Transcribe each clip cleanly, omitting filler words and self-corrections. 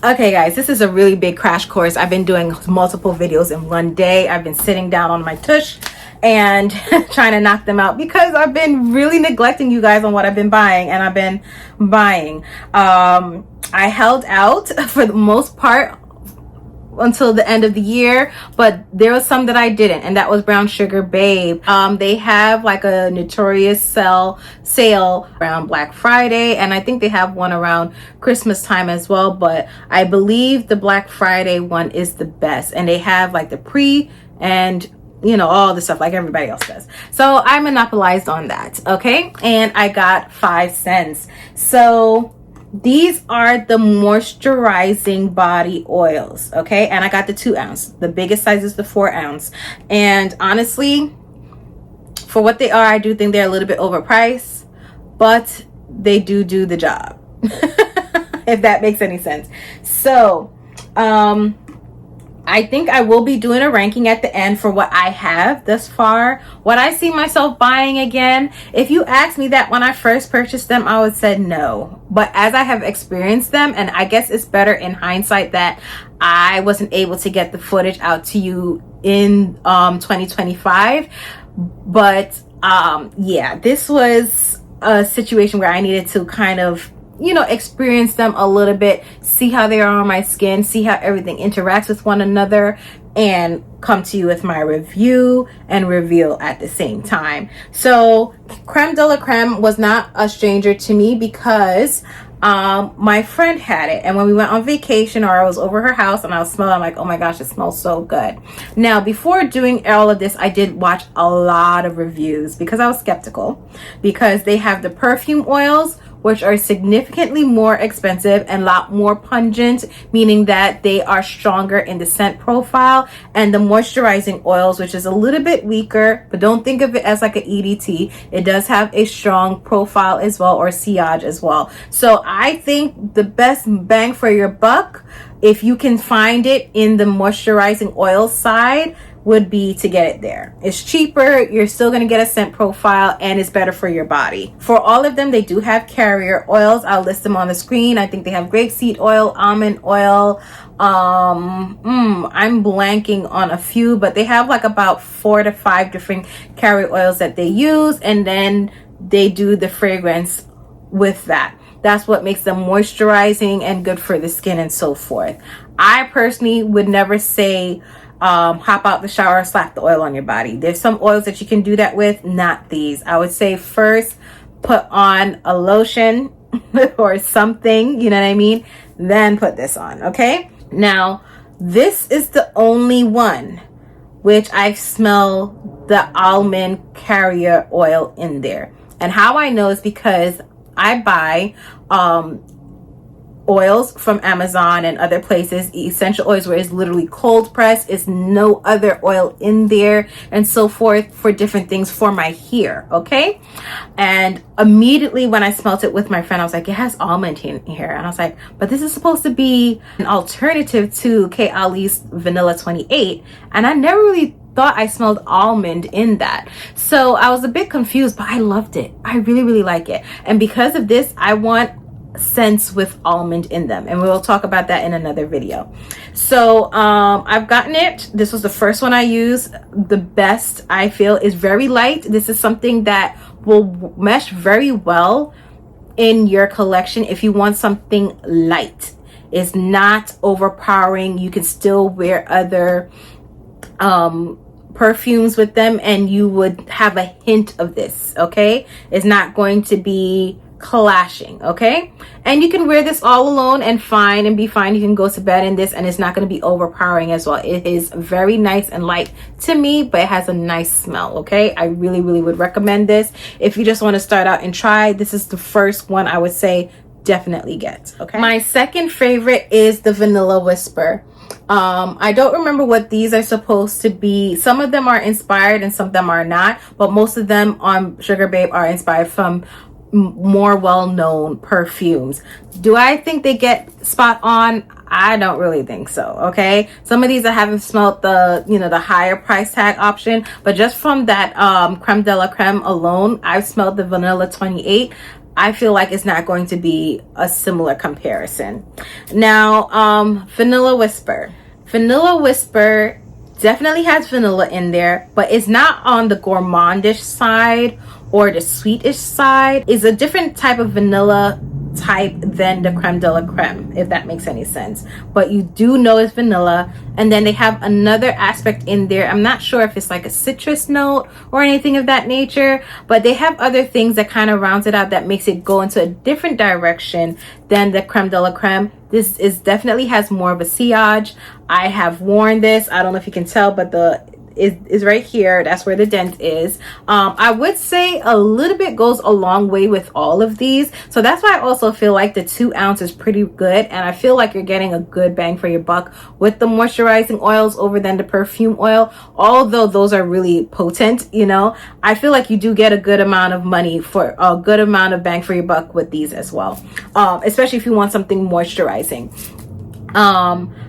Okay guys, this is a really big crash course. I've been doing multiple videos in one day. I've been sitting down on my tush and trying to knock them out because I've been really neglecting you guys on what I've been buying, and I've been buying. I held out for the most part until the end of the year, but there was some that I didn't, and that was Brown Sugar Babe. They have like a notorious sale around Black Friday, and I think they have one around Christmas time as well, but I believe the Black Friday one is the best, and they have like the pre and all the stuff like everybody else does. So I monopolized on that, okay? And I got 5 cents. So these are the moisturizing body oils, okay? And I got the 2 ounce. The biggest size is the 4 ounce. And honestly, for what they are, I do think they're a little bit overpriced, but they do the job. If that makes any sense. So, I think I will be doing a ranking at the end for what I have thus far. What I see myself buying again. If you asked me that when I first purchased them, I would say no. But as I have experienced them, and I guess it's better in hindsight that I wasn't able to get the footage out to you in 2025. But yeah, this was a situation where I needed to kind of experience them a little bit, see how they are on my skin, see how everything interacts with one another, and come to you with my review and reveal at the same time. So Creme de la Creme was not a stranger to me because my friend had it, and when we went on vacation or I was over her house and I was smelling, I'm like, oh my gosh, it smells so good. Now, before doing all of this, I did watch a lot of reviews because I was skeptical, because they have the perfume oils, which are significantly more expensive and a lot more pungent, meaning that they are stronger in the scent profile, and the moisturizing oils, which is a little bit weaker, but don't think of it as like an EDT. It does have a strong profile as well, or sillage as well. So I think the best bang for your buck, if you can find it in the moisturizing oil side, would be to get it there. It's cheaper, you're still going to get a scent profile, and it's better for your body. For all of them, they do have carrier oils. I'll list them on the screen. I think they have grapeseed oil, almond oil. I'm blanking on a few, but they have like about 4 to 5 different carrier oils that they use, and then they do the fragrance with that. That's what makes them moisturizing and good for the skin and so forth. I personally would never say hop out the shower, slap the oil on your body. There's some oils that you can do that with, not these. I would say first put on a lotion or something, you know what I mean? Then put this on, okay? Now, this is the only one which I smell the almond carrier oil in there. And how I know is because I buy oils from Amazon and other places, essential oils where it's literally cold pressed, is no other oil in there and so forth for different things for my hair, okay? And immediately when I smelt it with my friend, I was like, it has almond in here, and I was like, but this is supposed to be an alternative to K. Ali's Vanilla 28, and I never really thought I smelled almond in that. So I was a bit confused, but I loved it. I really like it. And because of this, I want scents with almond in them, and we will talk about that in another video. So I've gotten it. This was the first one I used. The best, I feel, is very light. This is something that will mesh very well in your collection if you want something light. It's not overpowering. You can still wear other perfumes with them and you would have a hint of this, okay? It's not going to be clashing, okay? And you can wear this all alone and fine and be fine. You can go to bed in this and it's not going to be overpowering as well. It is very nice and light to me, but it has a nice smell, okay? I really would recommend this. If you just want to start out and try, this is the first one I would say definitely get, okay? My second favorite is the Vanilla Whisper. I don't remember what these are supposed to be. Some of them are inspired and some of them are not, but most of them on Sugar Babe are inspired from more well-known perfumes. Do I think they get spot on? I don't really think so, okay? Some of these I haven't smelled the the higher price tag option, but just from that Creme de la Creme alone, I've smelled the Vanilla 28. I feel like it's not going to be a similar comparison. Now, Vanilla Whisper. Vanilla Whisper definitely has vanilla in there, but it's not on the gourmandish side or the sweetish side. It's a different type of vanilla type than the creme de la creme, if that makes any sense. But you do know it's vanilla. And then they have another aspect in there. I'm not sure if it's like a citrus note or anything of that nature, but they have other things that kind of rounds it out that makes it go into a different direction than the creme de la creme. This is definitely has more of a sillage. I have worn this. I don't know if you can tell, but the is right here. That's where the dent is. I would say a little bit goes a long way with all of these. So that's why I also feel like the 2 ounce is pretty good. And I feel like you're getting a good bang for your buck with the moisturizing oils over than the perfume oil. Although those are really potent, you know, I feel like you do get a good amount of money for a good amount of bang for your buck with these as well. Especially if you want something moisturizing.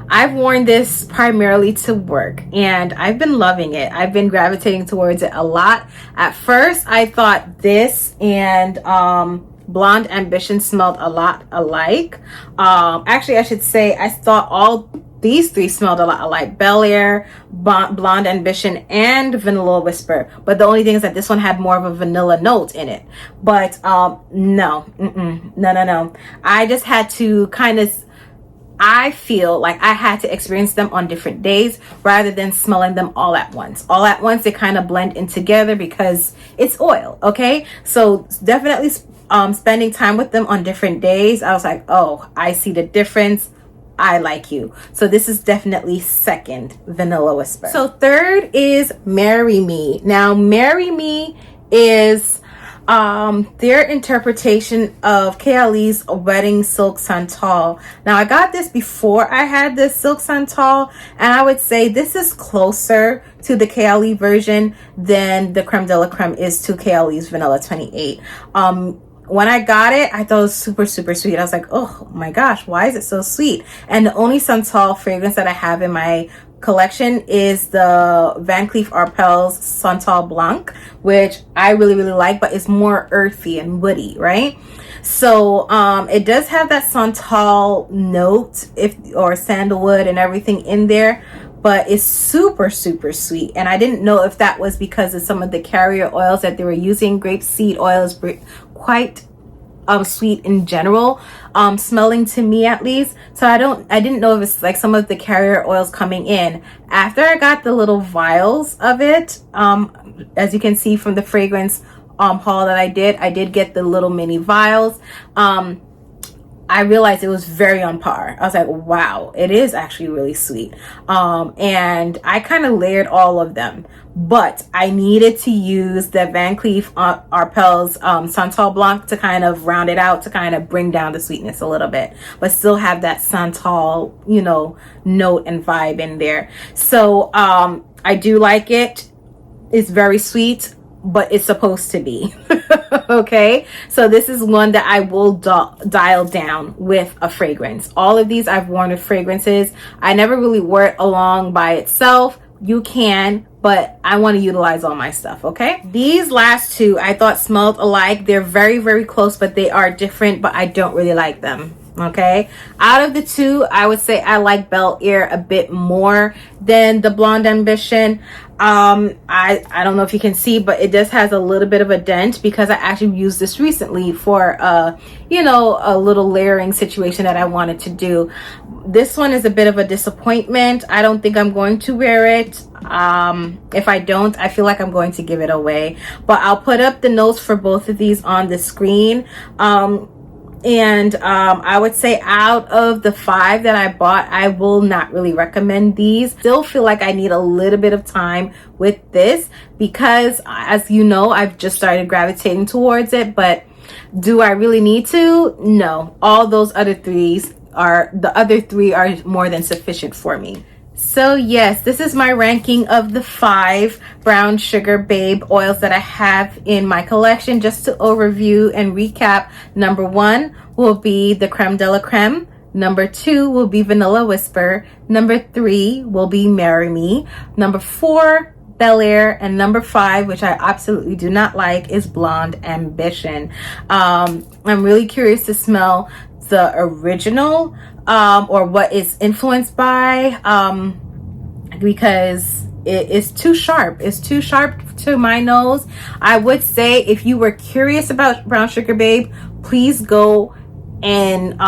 I've worn this primarily to work and I've been loving it. I've been gravitating towards it a lot. At first, I thought this and Blonde Ambition smelled a lot alike. Actually, I should say I thought all these 3 smelled a lot alike: Bel Air, Blonde Ambition, and Vanilla Whisper. But the only thing is that this one had more of a vanilla note in it. But no. I just had to kind of, I feel like I had to experience them on different days rather than smelling them all at once. All at once, they kind of blend in together because it's oil, okay? So definitely spending time with them on different days, I was like, oh, I see the difference. I like you. So this is definitely second, Vanilla Whisper. So third is Marry Me. Now, Marry Me is their interpretation of Kayali's Wedding Silk Santal. Now I got this before I had the Silk Santal, and I would say this is closer to the Kayali version than the Creme de la Creme is to Kayali's Vanilla 28. When I got it, I thought it was super sweet. I was like, oh my gosh, why is it so sweet? And the only Santal fragrance that I have in my collection is the Van Cleef Arpels Santal Blanc, which I really like, but it's more earthy and woody, right? So it does have that Santal note or sandalwood and everything in there, but it's super sweet. And I didn't know if that was because of some of the carrier oils that they were using. Grapeseed oil is quite sweet in general, smelling to me at least. So I didn't know if it's like some of the carrier oils coming in. After I got the little vials of it, as you can see from the fragrance haul that I did get the little mini vials. I realized it was very on par. I was like, wow, it is actually really sweet. And I kind of layered all of them, but I needed to use the Van Cleef Arpels Santal Blanc to kind of round it out, to kind of bring down the sweetness a little bit, but still have that Santal, you know, note and vibe in there. So I do like it. It's very sweet, but it's supposed to be. Okay, so this is one that I will dial down with a fragrance. All of these I've worn with fragrances. I never really wore it along by itself. You can, but I want to utilize all my stuff. Okay, these last 2 I thought smelled alike. They're very close, but they are different, but I don't really like them. Okay, out of the 2, I would say I like Bel Air a bit more than the Blonde Ambition. I don't know if you can see, but it just has a little bit of a dent because I actually used this recently for you know, a little layering situation that I wanted to do. This one is a bit of a disappointment. I don't think I'm going to wear it. If I don't, I feel like I'm going to give it away, but I'll put up the notes for both of these on the screen. And I would say out of the 5 that I bought, I will not really recommend these. Still feel like I need a little bit of time with this because, as you know, I've just started gravitating towards it. But do I really need to? No. All those other 3s are more than sufficient for me. So yes, this is my ranking of the 5 Brown Sugar Babe oils that I have in my collection. Just to overview and recap, number 1 will be the Creme de la Creme. Number 2 will be Vanilla Whisper. Number 3 will be Marry Me. Number 4, Bel Air, and number 5, which I absolutely do not like, is Blonde Ambition. I'm really curious to smell the original or what it's influenced by, because it is too sharp. It's too sharp to my nose. I would say if you were curious about Brown Sugar Babe, please go and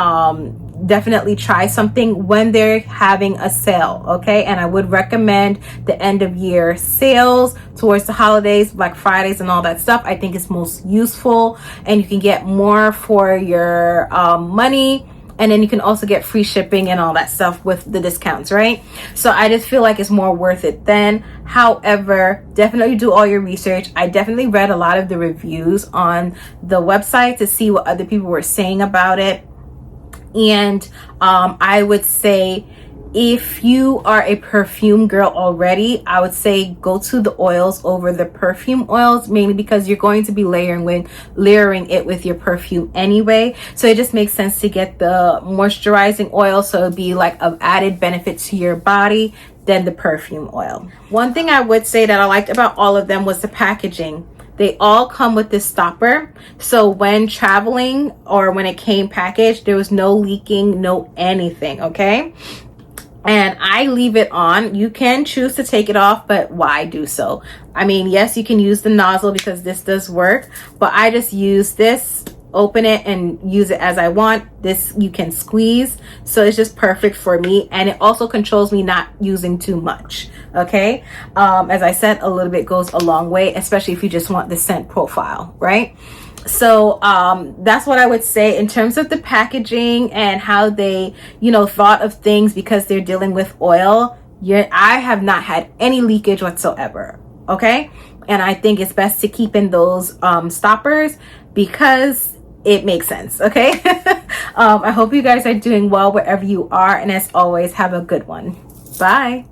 definitely try something when they're having a sale, okay? And I would recommend the end of year sales towards the holidays, Black Fridays and all that stuff. I think it's most useful, and you can get more for your money, and then you can also get free shipping and all that stuff with the discounts, right? So I just feel like it's more worth it then. However, definitely do all your research. I definitely read a lot of the reviews on the website to see what other people were saying about it. And I would say if you are a perfume girl already, I would say go to the oils over the perfume oils, mainly because you're going to be layering it with your perfume anyway. So it just makes sense to get the moisturizing oil, so it'd be like of added benefit to your body than the perfume oil. One thing I would say that I liked about all of them was the packaging. They all come with this stopper, so when traveling or when it came packaged, there was no leaking, no anything, okay? And I leave it on. You can choose to take it off, but why do so? I mean, yes, you can use the nozzle because this does work, but I just use this, open it and use it as I want. This you can squeeze, so it's just perfect for me, and it also controls me not using too much, okay? As I said, a little bit goes a long way, especially if you just want the scent profile, right? So that's what I would say in terms of the packaging and how they, you know, thought of things, because they're dealing with oil. I have not had any leakage whatsoever, okay? And I think it's best to keep in those stoppers because it makes sense, okay? I hope you guys are doing well wherever you are, and as always, have a good one. Bye.